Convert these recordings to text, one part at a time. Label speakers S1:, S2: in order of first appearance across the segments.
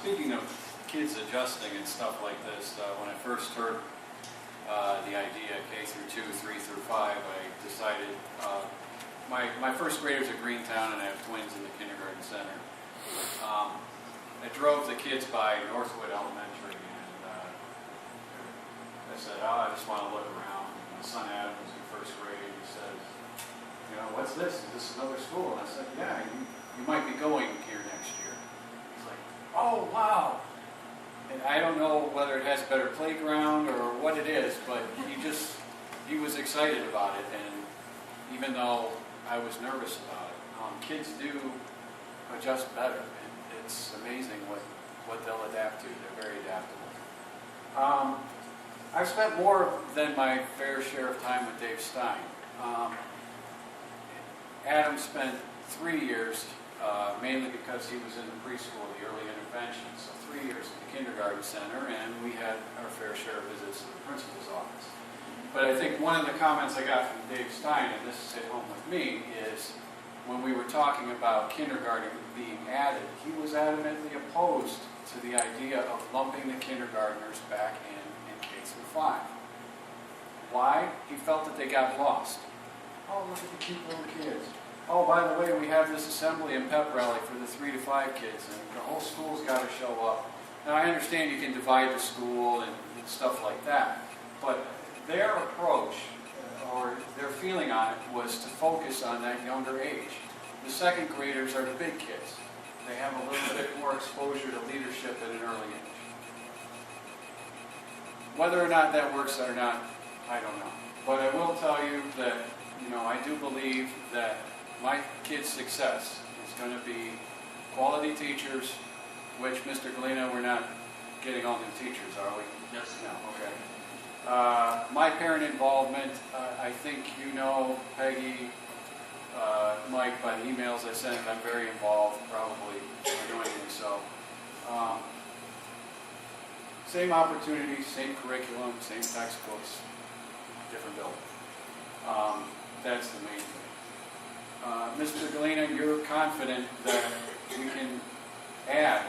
S1: speaking of kids adjusting and stuff like this, when I first heard the idea, K through 2, 3 through 5, I decided, my first graders at Greentown, and I have twins in the kindergarten center. I drove the kids by Northwood Elementary, and I said, I just want to look around. My son Adam was in first grade, and he says, what's this? Is this another school? And I said, yeah, you might be going here next year. He's like, oh, wow. And I don't know whether it has a better playground or what it is, but he was excited about it, and even though I was nervous about it, kids do adjust better. It's amazing what they'll adapt to. They're very adaptable. I've spent more than my fair share of time with Dave Stein. Adam spent 3 years, mainly because he was in the preschool, the early intervention, so 3 years at the kindergarten center, and we had our fair share of visits to the principal's office. But I think one of the comments I got from Dave Stein, and this is hit home with me, is when we were talking about kindergarten being added, he was adamantly opposed to the idea of lumping the kindergartners back in K through 5. Why? He felt that they got lost. Oh, look at the cute little kids. Oh, by the way, we have this assembly and pep rally for the 3 to 5 kids, and the whole school's got to show up. Now, I understand you can divide the school and stuff like that, but their approach, or their feeling on it, was to focus on that younger age. The second graders are the big kids. They have a little bit more exposure to leadership at an early age. Whether or not that works or not, I don't know. But I will tell you that, I do believe that my kids' success is going to be quality teachers, which, Mr. Galena, we're not getting all new teachers, are we?
S2: Yes.
S1: No, okay. My parent involvement, I think Peggy, Mike, by the emails I sent, I'm very involved, probably annoyingly so. Same opportunities, same curriculum, same textbooks, different building. That's the main thing. Mr. Galena, you're confident that we can add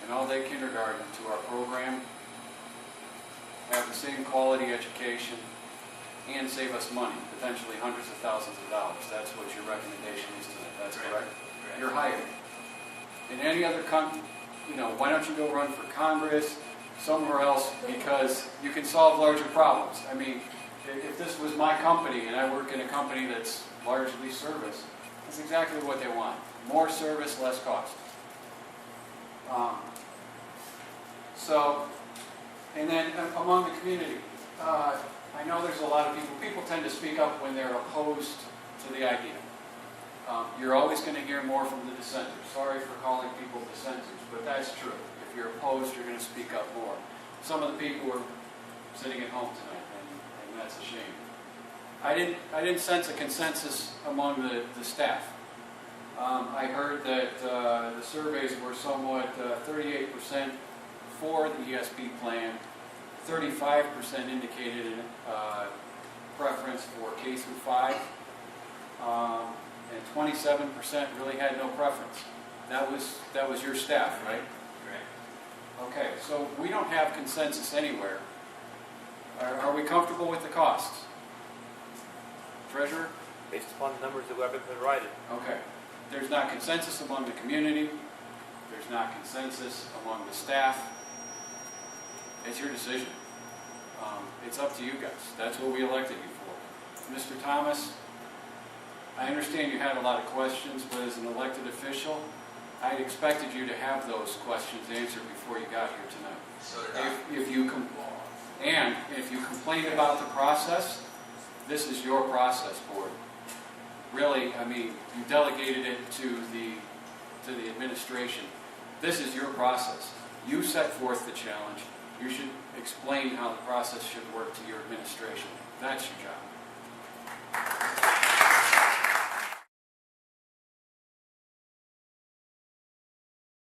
S1: an all-day kindergarten to our program, have the same quality education, and save us money, potentially hundreds of thousands of dollars. That's what your recommendation is tonight. That's correct? You're hired. In any other country, why don't you go run for Congress, somewhere else, because you can solve larger problems. I mean, if this was my company and I work in a company that's largely service, that's exactly what they want. More service, less cost. And then among the community, I know there's a lot of people tend to speak up when they're opposed to the idea. You're always going to hear more from the dissenters. Sorry for calling people dissenters, but that's true. If you're opposed, you're going to speak up more. Some of the people are sitting at home tonight, and that's a shame. I didn't sense a consensus among the staff. I heard that the surveys were somewhat 38% for the ESP plan, 35% indicated preference for K through 5, and 27% really had no preference. That was your staff, right?
S2: Right.
S1: Okay, so we don't have consensus anywhere. Are we comfortable with the costs? Treasurer?
S3: Based upon the numbers that have been provided.
S1: Okay. There's not consensus among the community. There's not consensus among the staff. It's your decision. It's up to you guys. That's what we elected you for. Mr. Thomas, I understand you had a lot of questions, but as an elected official, I expected you to have those questions answered before you got here tonight.
S2: So did I.
S1: If you complained about the process, this is your process, board. Really, I mean, you delegated it to the administration. This is your process. You set forth the challenge. You should explain how the process should work to your administration. That's your job.